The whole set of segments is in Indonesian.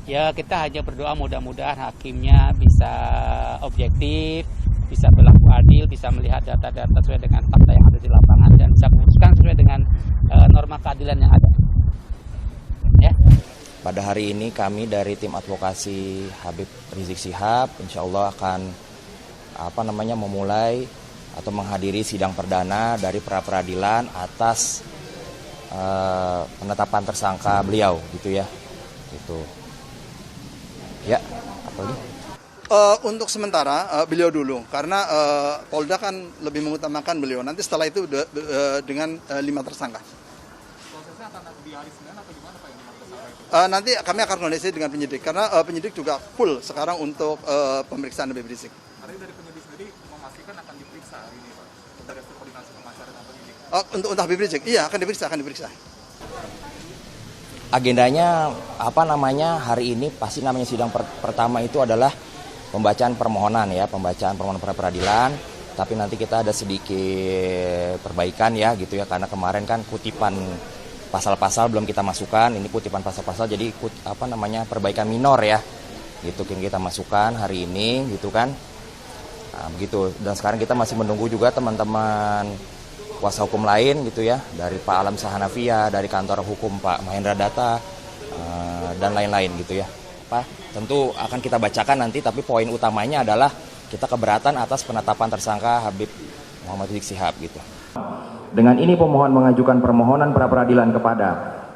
Ya kita hanya berdoa mudah-mudahan hakimnya bisa objektif, bisa berlaku adil, bisa melihat data-data sesuai dengan fakta yang ada di lapangan dan bisa memutuskan sesuai dengan norma keadilan yang ada. Ya. Pada hari ini kami dari tim advokasi Habib Rizik Syihab insya Allah akan memulai atau menghadiri sidang perdana dari pra-peradilan atas penetapan tersangka beliau gitu ya. Gitu. Ya, apa lagi? Untuk sementara beliau dulu, karena Polda kan lebih mengutamakan beliau. Nanti setelah itu dengan 5 tersangka. Prosesnya akan di hari Senin atau gimana Pak yang 5 tersangka itu? Nanti kami akan koordinasi dengan penyidik, karena penyidik juga full sekarang untuk pemeriksaan Habib Rizik. Artinya dari penyidik sendiri memastikan akan diperiksa hari ini Pak, untuk koordinasi pengacara dan penyidik. Untuk Habib Rizik, iya akan diperiksa. Agendanya hari ini pasti namanya sidang pertama itu adalah pembacaan permohonan pra peradilan. Tapi nanti kita ada sedikit perbaikan ya gitu ya, karena kemarin kan kutipan pasal-pasal belum kita masukkan, ini kutipan pasal-pasal jadi perbaikan minor ya. Gitu yang kita masukkan hari ini gitu kan. Nah, begitu. Dan sekarang kita masih menunggu juga teman-teman kuasa hukum lain gitu ya, dari Pak Alam Sahanafia, dari kantor hukum Pak Mahendra Data, dan lain-lain gitu ya. Tentu akan kita bacakan nanti, tapi poin utamanya adalah kita keberatan atas penetapan tersangka Habib Muhammad Rizik Syihab gitu. Dengan ini pemohon mengajukan permohonan pra peradilan kepada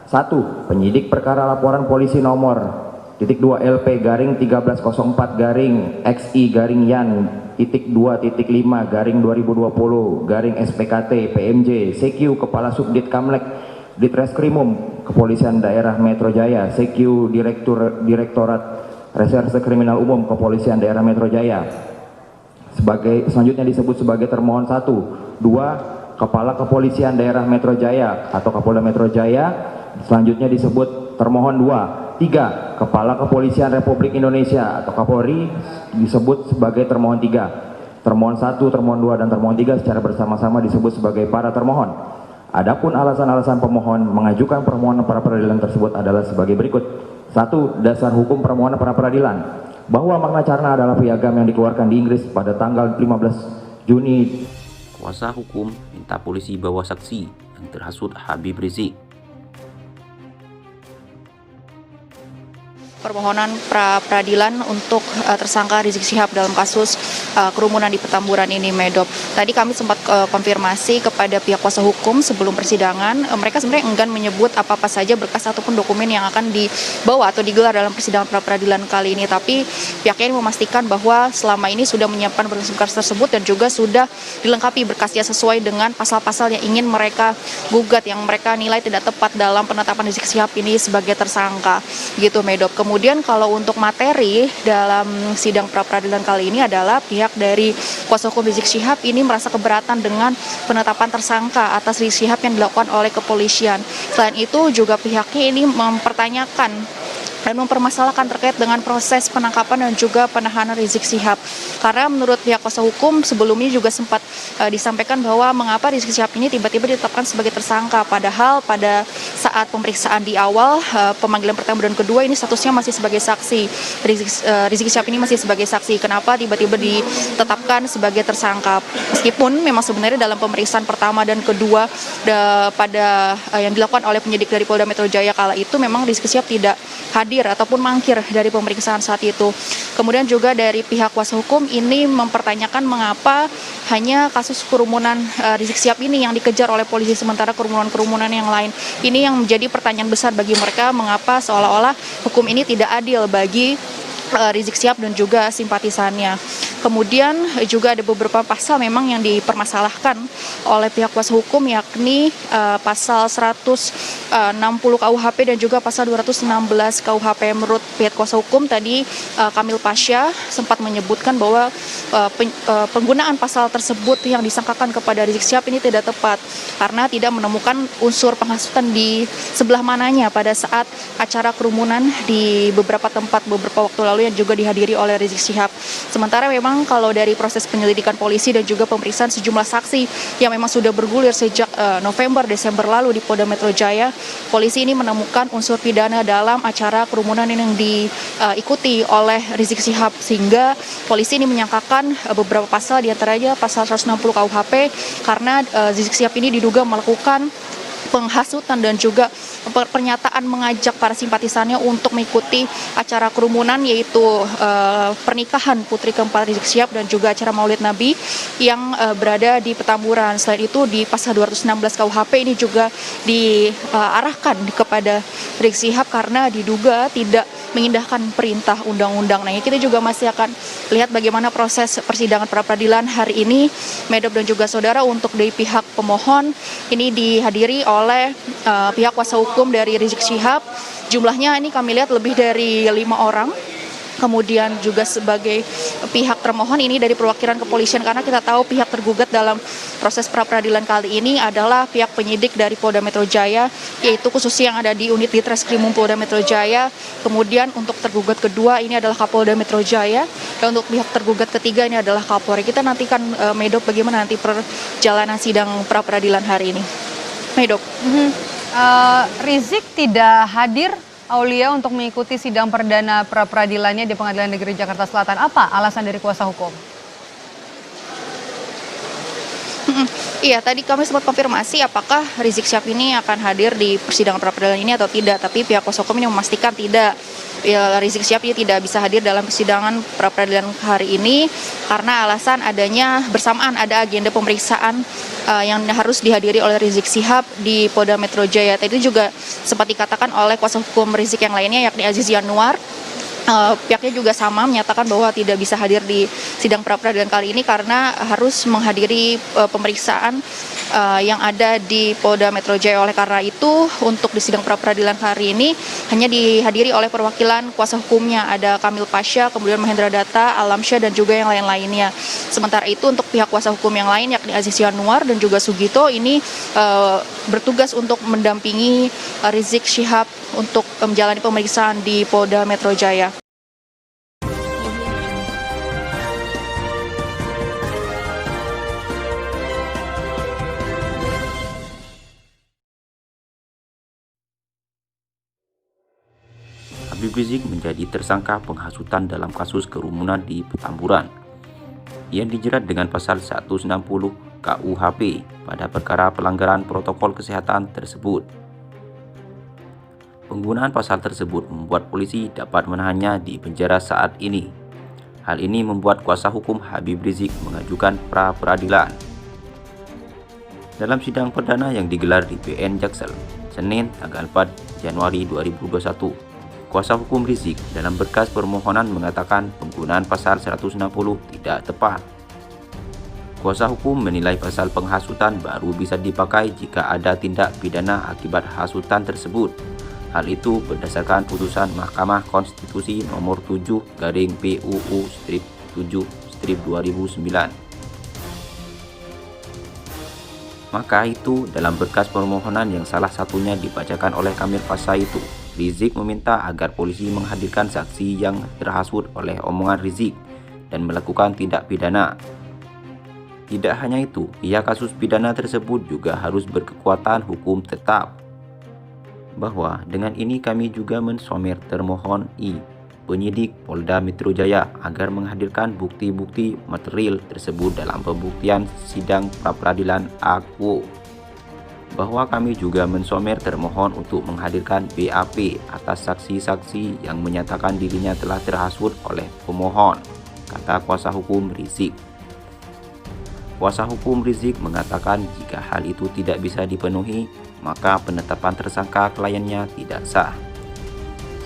1. Penyidik perkara laporan polisi nomor .2 LP garing 1304 garing XI garing Yan .2.5 garing 2020 garing SPKT PMJ CQ Kepala Subdit Kamlek Ditreskrimum Kepolisian Daerah Metro Jaya CQ Direktorat Reserse Kriminal Umum Kepolisian Daerah Metro Jaya selanjutnya disebut sebagai termohon 1. 2. Kepala Kepolisian Daerah Metro Jaya atau Kapolda Metro Jaya selanjutnya disebut termohon 2. 3. Kepala Kepolisian Republik Indonesia atau Kapolri disebut sebagai termohon 3. Termohon 1, termohon 2, dan termohon 3 secara bersama-sama disebut sebagai para termohon. Adapun alasan-alasan pemohon mengajukan permohonan pra peradilan tersebut adalah sebagai berikut. 1. Dasar hukum permohonan pra peradilan bahwa Magna Carta adalah piagam yang dikeluarkan di Inggris pada tanggal 15 Juni. Kuasa hukum minta polisi bawa saksi yang terhasut Habib Rizik. Permohonan pra-peradilan untuk tersangka Rizik Syihab dalam kasus kerumunan di Petamburan ini, Medop. Tadi kami sempat konfirmasi kepada pihak kuasa hukum sebelum persidangan. Mereka sebenarnya enggan menyebut apa-apa saja berkas ataupun dokumen yang akan dibawa atau digelar dalam persidangan pra-peradilan kali ini. Tapi pihaknya ini memastikan bahwa selama ini sudah menyiapkan berkas tersebut dan juga sudah dilengkapi berkasnya sesuai dengan pasal-pasal yang ingin mereka gugat, yang mereka nilai tidak tepat dalam penetapan Rizik Syihab ini sebagai tersangka. Gitu, Medop. Kemudian kalau untuk materi dalam sidang pra-peradilan kali ini adalah pihak dari kuasa hukum Rizik Syihab ini merasa keberatan dengan penetapan tersangka atas Rizik Syihab yang dilakukan oleh kepolisian. Selain itu juga pihaknya ini mempertanyakan dan mempermasalahkan terkait dengan proses penangkapan dan juga penahanan Rizik Syihab. Karena menurut pihak kuasa hukum sebelumnya juga sempat disampaikan bahwa mengapa Rizik Syihab ini tiba-tiba ditetapkan sebagai tersangka, padahal pada saat pemeriksaan di awal pemanggilan pertama dan kedua ini statusnya masih sebagai saksi. Rizik Syihab ini masih sebagai saksi. Kenapa tiba-tiba ditetapkan sebagai tersangka? Meskipun memang sebenarnya dalam pemeriksaan pertama dan kedua pada yang dilakukan oleh penyidik dari Polda Metro Jaya kala itu memang Rizik Syihab tidak hadir ataupun mangkir dari pemeriksaan saat itu. Kemudian juga dari pihak kuasa hukum ini mempertanyakan mengapa hanya kasus kerumunan Rizik Syihab ini yang dikejar oleh polisi, sementara kerumunan-kerumunan yang lain. Ini yang menjadi pertanyaan besar bagi mereka, mengapa seolah-olah hukum ini tidak adil bagi Rizik Syihab dan juga simpatisannya. Kemudian juga ada beberapa pasal memang yang dipermasalahkan oleh pihak kuasa hukum, yakni pasal 160 KUHP dan juga pasal 216 KUHP. Menurut pihak kuasa hukum tadi Kamil Pasha sempat menyebutkan bahwa penggunaan pasal tersebut yang disangkakan kepada Rizik Syihab ini tidak tepat karena tidak menemukan unsur penghasutan di sebelah mananya pada saat acara kerumunan di beberapa tempat beberapa waktu lalu yang juga dihadiri oleh Rizik Syihab. Sementara memang memang kalau dari proses penyelidikan polisi dan juga pemeriksaan sejumlah saksi yang memang sudah bergulir sejak November Desember lalu di Polda Metro Jaya, polisi ini menemukan unsur pidana dalam acara kerumunan yang diikuti oleh Rizik Syihab, sehingga polisi ini menyangkakan beberapa pasal, diantaranya pasal 160 KUHP karena Rizik Syihab ini diduga melakukan penghasutan dan juga pernyataan mengajak para simpatisannya untuk mengikuti acara kerumunan, yaitu pernikahan putri keempat Rizik Syihab dan juga acara Maulid Nabi yang berada di Petamburan. Selain itu di pasal 216 KUHP ini juga diarahkan kepada Rizik Syihab karena diduga tidak mengindahkan perintah undang-undang. Nah, kita juga masih akan lihat bagaimana proses persidangan pra-peradilan hari ini, Medop dan juga saudara. Untuk dari pihak pemohon ini dihadiri oleh pihak kuasa hukum dari Rizik Syihab. Jumlahnya ini kami lihat lebih dari 5 orang. Kemudian juga sebagai pihak termohon ini dari perwakilan kepolisian, karena kita tahu pihak tergugat dalam proses pra-peradilan kali ini adalah pihak penyidik dari Polda Metro Jaya, yaitu khususnya yang ada di unit Ditreskrimum Polda Metro Jaya. Kemudian untuk tergugat kedua ini adalah Kapolda Metro Jaya, dan untuk pihak tergugat ketiga ini adalah Kapolri. Kita nantikan Medop bagaimana nanti perjalanan sidang pra-peradilan hari ini. Medop. Rizik tidak hadir, Aulia, untuk mengikuti sidang perdana pra-peradilannya di Pengadilan Negeri Jakarta Selatan. Apa alasan dari kuasa hukum? Iya, tadi kami sempat konfirmasi apakah Rizik Syihab ini akan hadir di persidangan pra-peradilan ini atau tidak, tapi pihak kuasa hukum ini memastikan tidak. Rizik Syihab ini tidak bisa hadir dalam persidangan pra-peradilan hari ini karena alasan adanya bersamaan ada agenda pemeriksaan yang harus dihadiri oleh Rizik Syihab di Polda Metro Jaya. Tadi juga sempat dikatakan oleh kuasa hukum Rizik yang lainnya, yakni Aziz Yanuar. Pihaknya juga sama menyatakan bahwa tidak bisa hadir di sidang pra-peradilan kali ini karena harus menghadiri pemeriksaan yang ada di Polda Metro Jaya. Oleh karena itu, untuk di sidang pra-peradilan hari ini hanya dihadiri oleh perwakilan kuasa hukumnya, ada Kamil Pasha, kemudian Mahendra Data, Alamsyah, dan juga yang lain-lainnya. Sementara itu untuk pihak kuasa hukum yang lain, yakni Aziz Yanuar dan juga Sugito, ini bertugas untuk mendampingi Rizik Syihab untuk menjalani pemeriksaan di Polda Metro Jaya. Habib Rizik menjadi tersangka penghasutan dalam kasus kerumunan di Petamburan. Ia dijerat dengan pasal 160 KUHP pada perkara pelanggaran protokol kesehatan tersebut. Penggunaan pasal tersebut membuat polisi dapat menahannya di penjara saat ini. Hal ini membuat kuasa hukum Habib Rizik mengajukan pra-peradilan. Dalam sidang perdana yang digelar di PN Jaksel, Senin tanggal 4 Januari 2021, kuasa hukum Rizik dalam berkas permohonan mengatakan penggunaan pasal 160 tidak tepat. Kuasa hukum menilai pasal penghasutan baru bisa dipakai jika ada tindak pidana akibat hasutan tersebut. Hal itu berdasarkan putusan Mahkamah Konstitusi nomor 7/PUU-7/2009. Maka itu dalam berkas permohonan yang salah satunya dibacakan oleh Kamil Pasha itu, Rizik meminta agar polisi menghadirkan saksi yang terhasut oleh omongan Rizik dan melakukan tindak pidana. Tidak hanya itu, kasus pidana tersebut juga harus berkekuatan hukum tetap. Bahwa dengan ini kami juga mensomer termohon penyidik Polda Metro Jaya agar menghadirkan bukti-bukti material tersebut dalam pembuktian sidang pra-peradilan aku. Bahwa kami juga mensomer termohon untuk menghadirkan BAP atas saksi-saksi yang menyatakan dirinya telah terhasut oleh pemohon, kata kuasa hukum Rizik. Kuasa hukum Rizik mengatakan jika hal itu tidak bisa dipenuhi, maka penetapan tersangka kliennya tidak sah.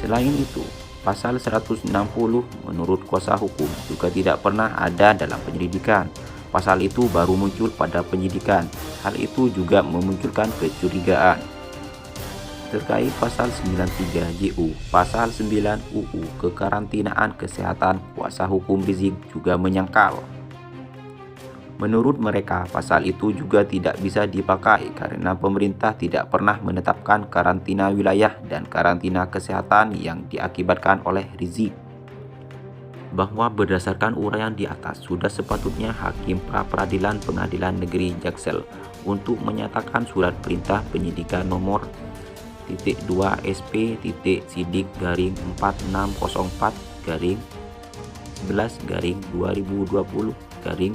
Selain itu, pasal 160 menurut kuasa hukum juga tidak pernah ada dalam penyelidikan. Pasal itu baru muncul pada penyidikan. Hal itu juga memunculkan kecurigaan. Terkait pasal 93 JU, pasal 9 UU kekarantinaan kesehatan, kuasa hukum Rizik juga menyangkal. Menurut mereka, pasal itu juga tidak bisa dipakai karena pemerintah tidak pernah menetapkan karantina wilayah dan karantina kesehatan yang diakibatkan oleh Rizik. bahwa berdasarkan uraian di atas sudah sepatutnya Hakim Pra-Peradilan Pengadilan Negeri Jaksel untuk menyatakan surat perintah penyidikan nomor 2 SP sidik garing 4604 garing 11 garing 2020 garing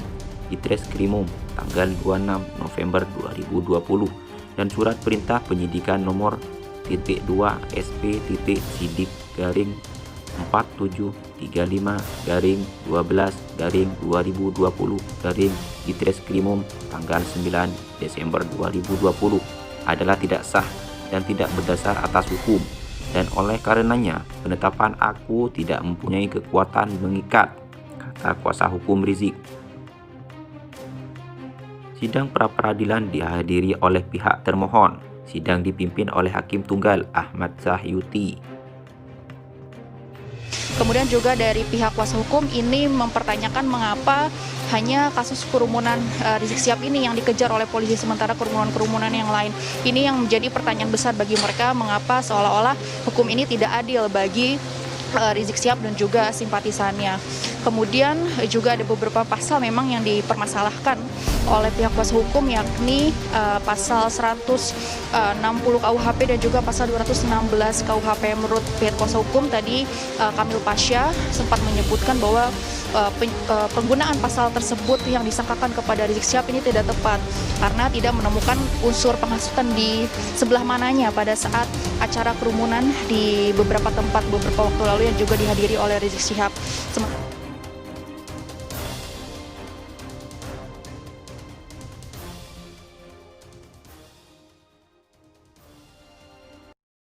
Ditreskrimum tanggal 26 November 2020 dan surat perintah penyidikan nomor 2 SP sidik garing 4735 garing 12 garing 2020 garing Ditreskrimum tanggal 9 Desember 2020 adalah tidak sah dan tidak berdasar atas hukum, dan oleh karenanya penetapan aku tidak mempunyai kekuatan mengikat, kata kuasa hukum Rizik. Sidang pra-peradilan dihadiri oleh pihak termohon. Sidang dipimpin oleh Hakim Tunggal Ahmad Sahyuti. Kemudian juga dari pihak kuasa hukum ini mempertanyakan mengapa hanya kasus kerumunan Rizik Syihab ini yang dikejar oleh polisi, sementara kerumunan-kerumunan yang lain. Ini yang menjadi pertanyaan besar bagi mereka, mengapa seolah-olah hukum ini tidak adil bagi Rizik Syihab dan juga simpatisannya. Kemudian juga ada beberapa pasal memang yang dipermasalahkan oleh pihak kuasa hukum, yakni pasal 160 KUHP dan juga pasal 216 KUHP. Menurut pihak kuasa hukum tadi Kamil Pasha sempat menyebutkan bahwa penggunaan pasal tersebut yang disangkakan kepada Rizik Syihab ini tidak tepat karena tidak menemukan unsur penghasutan di sebelah mananya pada saat acara kerumunan di beberapa tempat beberapa waktu lalu yang juga dihadiri oleh Rizik Syihab.